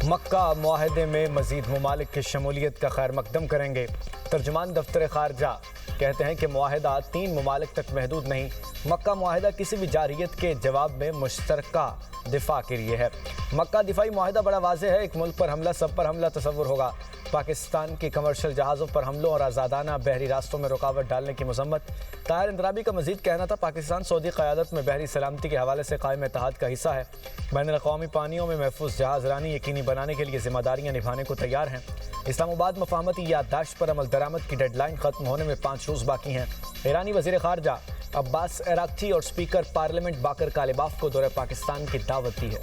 मक्का मुआहदे में मजीद ममालिक की शमूलियत का खैर मकदम करेंगे। तर्जुमान दफ्तर खारजा कहते हैं कि मुआहदा 3 ममालिक तक महदूद नहीं, मक्का मुआहदा किसी भी जारियत के जवाब में मुश्तरका दिफा के लिए है। मक्का दिफाई मुआहदा बड़ा वाज़ेह है, एक मुल्क पर हमला सब पर हमला तस्वुर होगा। पाकिस्तान की कमर्शियल जहाज़ों पर हमलों और आज़ादाना बहरी रास्तों में रुकावट डालने की मजम्मत। ताहिर इंदराबी का मजीद कहना था, पाकिस्तान सऊदी क़यादत में बहरी सलामती के हवाले से कायम इत्तेहाद का हिस्सा है। बैनुल-अक़वामी पानियों में महफूज जहाज़ रानी यकीनी बनाने के लिए जिम्मेदारियाँ निभाने को तैयार हैं। इस्लामाबाद मफाहमती याददाश्त पर अमल दरामद की डेडलाइन ख़त्म होने में 5 रोज़ बाकी हैं। ईरानी वज़ीर ख़ारजा अब्बास अराक्ची और स्पीकर पार्लियामेंट बाकर कालिबाफ को दौरे पाकिस्तान की दावत दी है।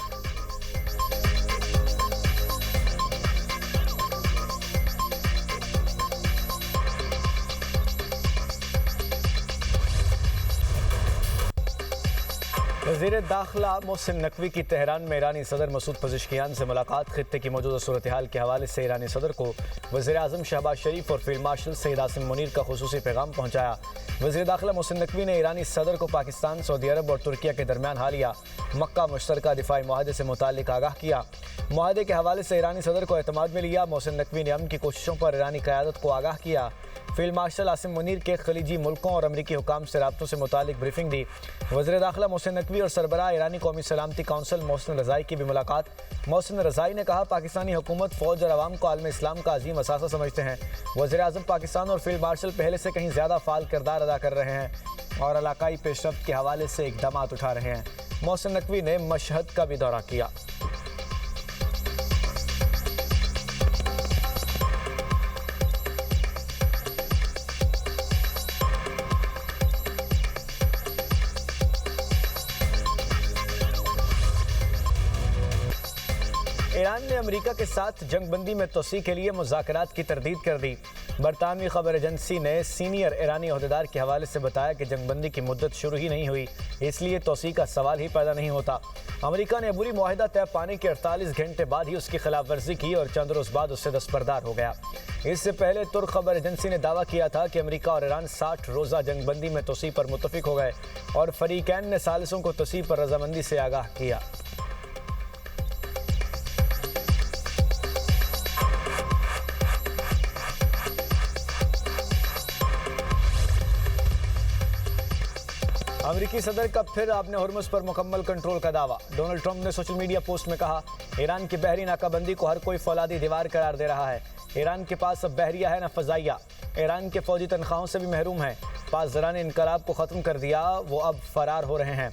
वज़ीर दाखिला मोहसिन नकवी की तेहरान में ईरानी सदर मसूद पज़ेश्कियान से मुलाकात। खित्ते की मौजूदा सूरत हाल के हवाले से ईरानी सदर को वज़ीर आज़म शहबाज शरीफ और फील्ड मार्शल सईद आसिम मुनीर का खुसूसी पैगाम पहुँचाया। वज़ीर दाखिला मोहसिन नकवी ने ईरानी सदर को पाकिस्तान, सऊदी अरब और तुर्किया के दरमियान हालिया मक्का मुश्तरका दिफाई मुआहदे से मुताल्लिक़ आगाह किया। मुआहदे के हवाले से ईरानी सदर को एतमाद में लिया। मोहसिन नकवी ने अमन की कोशिशों पर ईरानी क़यादत को आगाह किया। फील्ड मार्शल आसिम मुनीर के खलीजी मुल्कों और अमरीकी हुकाम से राब्तों से मुतालिक ब्रीफिंग दी। वज़ीर दाखिला मोहसिन नकवी और सरबराह ईरानी कौमी सलामती काउंसिल मोहसिन रज़ाई की भी मुलाकात। मोहसिन रज़ाई ने कहा, पाकिस्तानी हुकूमत, फ़ौज और अवाम को आलम इस्लाम का अजीम असासा समझते हैं। वज़ीर आज़म पाकिस्तान और फील्ड मार्शल पहले से कहीं ज़्यादा फ़ाल किरदार अदा कर रहे हैं और इलाकाई पेशरफ्त के हवाले से इक़दामात उठा रहे हैं। मोहसिन नकवी ने मशहद का भी दौरा किया। ईरान ने अमेरिका के साथ जंगबंदी में तोसी के लिए मुज़ाकरात की तरदीद कर दी। बरतानवी खबर एजेंसी ने सीनियर ईरानी अहदेदार के हवाले से बताया कि जंगबंदी की मुद्दत शुरू ही नहीं हुई, इसलिए तोसी का सवाल ही पैदा नहीं होता। अमेरिका ने अबूरी मुआहदा तय पाने के 48 घंटे बाद ही उसकी खिलाफ वर्जी की और चंद रोज़ बाद उससे दस्तबरदार हो गया। इससे पहले तुर्क खबर एजेंसी ने दावा किया था कि अमेरिका और ईरान 60 रोज़ा जंगबंदी में तोसी पर मुत्तफिक हो गए और फरीकैन ने सालिसों को तोसी पर रजामंदी से आगाह किया। अमेरिकी सदर का फिर आपने हुर्मुज़ पर मुकम्मल कंट्रोल का दावा। डोनाल्ड ट्रंप ने सोशल मीडिया पोस्ट में कहा, ईरान की बहरी नाकाबंदी को हर कोई फौलादी दीवार करार दे रहा है। ईरान के पास अब बहरिया है न फ़ज़ाइया। ईरान के फ़ौजी तनख्वाहों से भी महरूम है। पासदारान इनकलाब को ख़त्म कर दिया, वो अब फ़रार हो रहे हैं।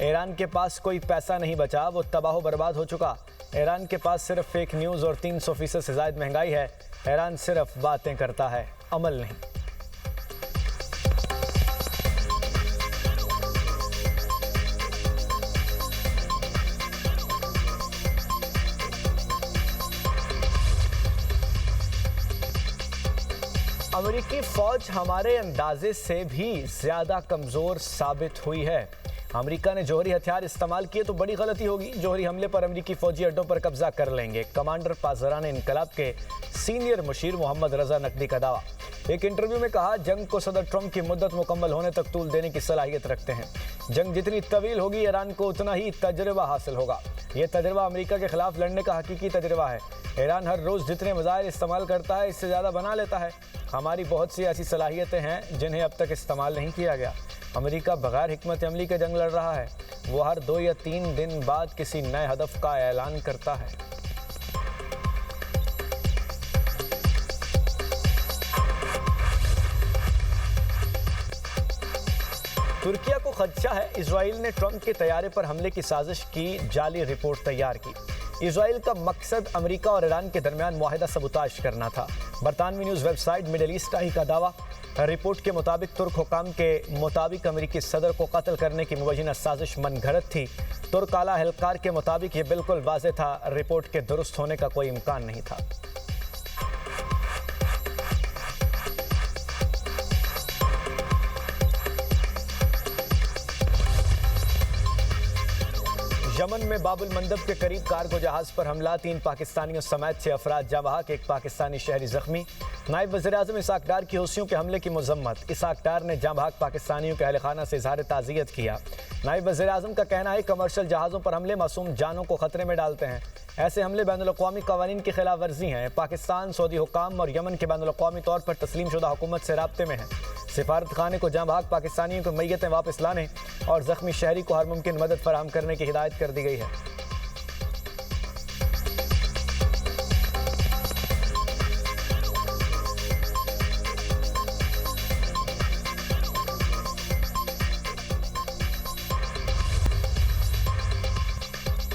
ईरान के पास कोई पैसा नहीं बचा, वो तबाह बर्बाद हो चुका। ईरान के पास सिर्फ फेक न्यूज़ और 300% से ज़ायद महंगाई है। ईरान सिर्फ बातें करता है, अमल नहीं। अमेरिकी फ़ौज हमारे अंदाजे से भी ज़्यादा कमज़ोर साबित हुई है। अमेरिका ने जौहरी हथियार इस्तेमाल किए तो बड़ी गलती होगी। जौहरी हमले पर अमेरिकी फ़ौजी अड्डों पर कब्जा कर लेंगे। कमांडर पासदारान इनकलाब के सीनियर मुशीर मोहम्मद रज़ा नकवी का दावा। एक इंटरव्यू में कहा, जंग को सदर ट्रंप की मुद्दत मुकम्मल होने तक तूल देने की सलाहियत रखते हैं। जंग जितनी तवील होगी, ईरान को उतना ही तजर्बा हासिल होगा। यह तजर्बा अमेरिका के खिलाफ लड़ने का हकीकी तजर्बा है। ईरान हर रोज़ जितने मिसाइल इस्तेमाल करता है, इससे ज़्यादा बना लेता है। हमारी बहुत सी ऐसी सलाहियतें हैं जिन्हें अब तक इस्तेमाल नहीं किया गया। अमेरिका बगैर हिकमत अमली के जंग लड़ रहा है। वो हर 2 या 3 दिन बाद किसी नए हदफ का ऐलान करता है। तुर्किया को खदशा है, इजराइल ने ट्रंप के तैयारे पर हमले की साजिश की जाली रिपोर्ट तैयार की। इजराइल का मकसद अमेरिका और ईरान के दरमियान मुआहदा सबूताज करना था। बरतानवी न्यूज़ वेबसाइट मिडल ईस्ट ही का दावा। रिपोर्ट के मुताबिक तुर्क हुकाम के मुताबिक अमेरिकी सदर को कत्ल करने की मुबैना साजिश मनगढ़ंत थी। तुर्क आला एहलकार के मुताबिक ये बिल्कुल वाज़ेह था, रिपोर्ट के दुरुस्त होने का कोई इम्कान नहीं था। यमन में बाबुल मंदब के करीब कार्गो जहाज़ पर हमला, 3 पाकिस्तानियों समेत 6 अफराद जाँ बहक, 1 पाकिस्तानी शहरी जख्मी। नायब वज़ीर-ए-आज़म इसाक डार की हौसियों के हमले की मजम्मत। इसाक डार ने जाँ बहक पाकिस्तानियों के अहल खाना से इज़हार ताज़ियत किया। नायब वज़ीर-ए-आज़म का कहना है, कमर्शियल जहाज़ों पर हमले मासूम जानों को खतरे में डालते हैं। ऐसे हमले बैनुल-अक़वामी क़वानीन की खिलाफ वर्जी हैं। पाकिस्तान, सऊदी हुक्काम और यमन के बैनुल-अक़वामी तौर पर तस्लीम शुदा हुकूमत से राब्ते में है। सिफारत खाने को जहाँ भाग पाकिस्तानियों को मैयतें वापस लाने और ज़ख्मी शहरी को हर मुमकिन मदद फराहम करने की हिदायत कर दी गई है।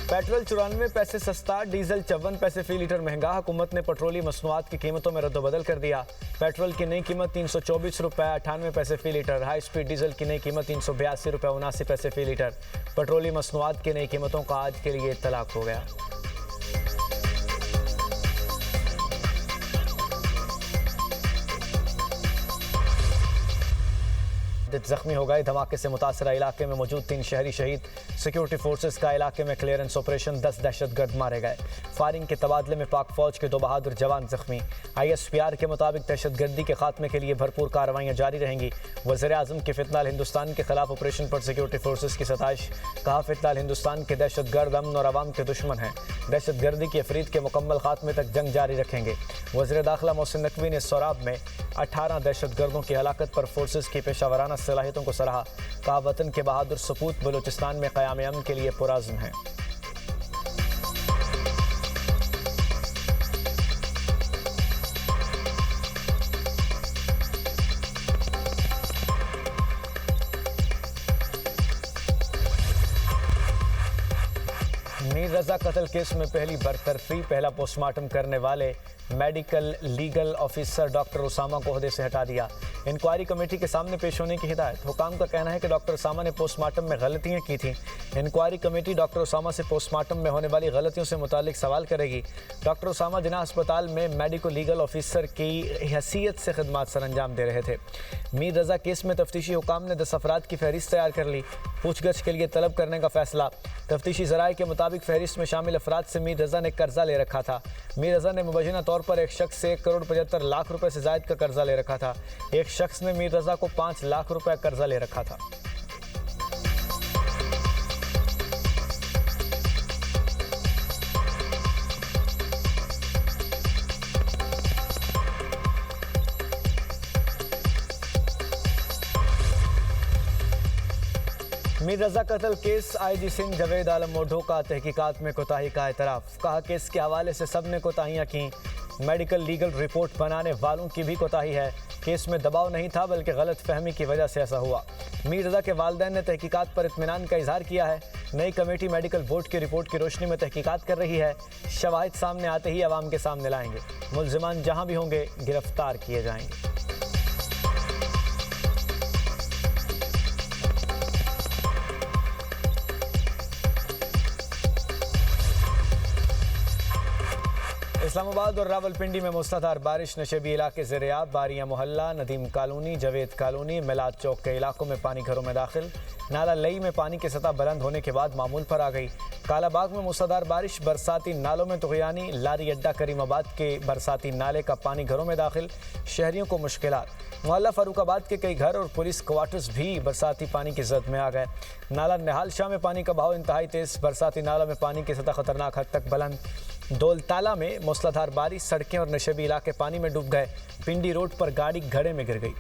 पेट्रोल 94 पैसे सस्ता, डीजल 54 पैसे फी लीटर महंगा। हुकूमत ने पेट्रोलियम मसनूआत की कीमतों में रद्दबदल कर दिया। पेट्रोल की नई कीमत 324 रुपये 98 पैसे फी लीटर। हाई स्पीड डीजल की नई कीमत 382 रुपये 79 पैसे फी लीटर। पेट्रोलियम मसनूआत की नई कीमतों का आज के लिए इत्तलाक हो गया। जख्मी हो गए। धमाके से मुतासरा इलाके में मौजूद 3 शहरी शहीद। सिक्योरिटी फोर्सेस का इलाके में क्लियरेंस ऑपरेशन, 10 दहशतगर्द मारे गए। फायरिंग के तबादले में पाक फौज के 2 बहादुर जवान जख्मी। ISPR के मुताबिक दहशतगर्दी के खात्मे के लिए भरपूर कार्रवाइयाँ जारी रहेंगी। वज़ीर-ए-आज़म के फितनाल हिंदुस्तान के खिलाफ ऑपरेशन पर सिक्योरिटी फोर्सेस की सताइश। कहा, फितनाल हिंदुस्तान के दहशतगर्द अमन और आवाम के दुश्मन हैं। दहशतगर्दी की अफरीद के मुकम्मल खात्मे तक जंग जारी रखेंगे। वज़ीर दाखिला मोहसिन नकवी ने सोराब में 18 दहशतगर्दों की हलाकत पर फोर्सेस की पेशावराना सलाहियतों को सराहा। कहा, वतन के बहादुर सपूत बलूचिस्तान में क़याम अमन के लिए पुरअज़्म हैं। मीर रजा कत्ल केस में पहली बरतरफी, पहला पोस्टमार्टम करने वाले medical legal officer doctor Usama को ओहदे से हटा दिया। इंक्वायरी कमेटी के सामने पेश होने की हिदायत। हुकाम का कहना है कि डॉक्टर उसामा ने पोस्टमार्टम में गलतियां की थीं। इंक्वायरी कमेटी डॉक्टर उसामा से पोस्टमार्टम में होने वाली गलतियों से मुतालिक सवाल करेगी। डॉक्टर उसामा जिना अस्पताल में मेडिकल लीगल ऑफिसर की हैसियत से खिदमात सर अंजाम दे रहे थे। मीर रजा केस में तफ्तीशी हुकाम ने 10 अफराद की फहरिस्त तैयार कर ली। पूछगछ के लिए तलब करने का फैसला। तफ्तीशी ज़राए के मुताबिक फहरिस्त में शामिल अफराद से मीर रजा ने कर्जा ले रखा था। मीर रजा ने मुबैना तौर पर एक शख्स से 1 करोड़ 75 लाख रुपए से ज़ायद का कर्जा ले रखा था। एक शख्स ने मीर रजा को 5 लाख रुपए कर्जा ले रखा था। मीर रजा कत्ल केस, IG सिंध जावेद आलम मोढो का तहकीकात में कोताही का एतराफ़। कहा, केस के हवाले से सब ने कोताहियाँ की। मेडिकल लीगल रिपोर्ट बनाने वालों की भी कोताही है। केस में दबाव नहीं था बल्कि गलत फहमी की वजह से ऐसा हुआ। मीर रजा के वालिदैन ने तहकीकात पर इत्मीनान का इजहार किया है। नई कमेटी मेडिकल बोर्ड की रिपोर्ट की रोशनी में तहकीकात कर रही है। शवाहिद सामने आते ही अवाम के सामने लाएंगे। मुल्जिमान जहाँ भी होंगे गिरफ्तार किए जाएंगे। इस्लामाबाद और रावलपिंडी में मूसलाधार बारिश, नशेबी इलाके ज़ेर-ए-आब। बारियां मोहल्ला, नदीम कॉलोनी, जवेद कॉलोनी, मिलाद चौक के इलाकों में पानी घरों में दाखिल। नाला लई में पानी की सतह बुलंद होने के बाद मामूल पर आ गई। कालाबाग में मूसलाधार बारिश, बरसाती नालों में तुग़यानी। लारी अड्डा करीमाबाद के बरसाती नाले का पानी घरों में दाखिल, शहरियों को मुश्किलात। मोहल्ला फारूकाबाद के कई घर और पुलिस क्वार्टर्स भी बरसाती पानी की जद में आ गए। नाला निहाल शाह में पानी का बहाव इंतहाई तेज़, बरसाती नालों में पानी की सतह खतरनाक हद तक बुलंद। दौलताला में मूसलाधार बारिश, सड़कें और नशेबी इलाके पानी में डूब गए। पिंडी रोड पर गाड़ी घड़े में गिर गई।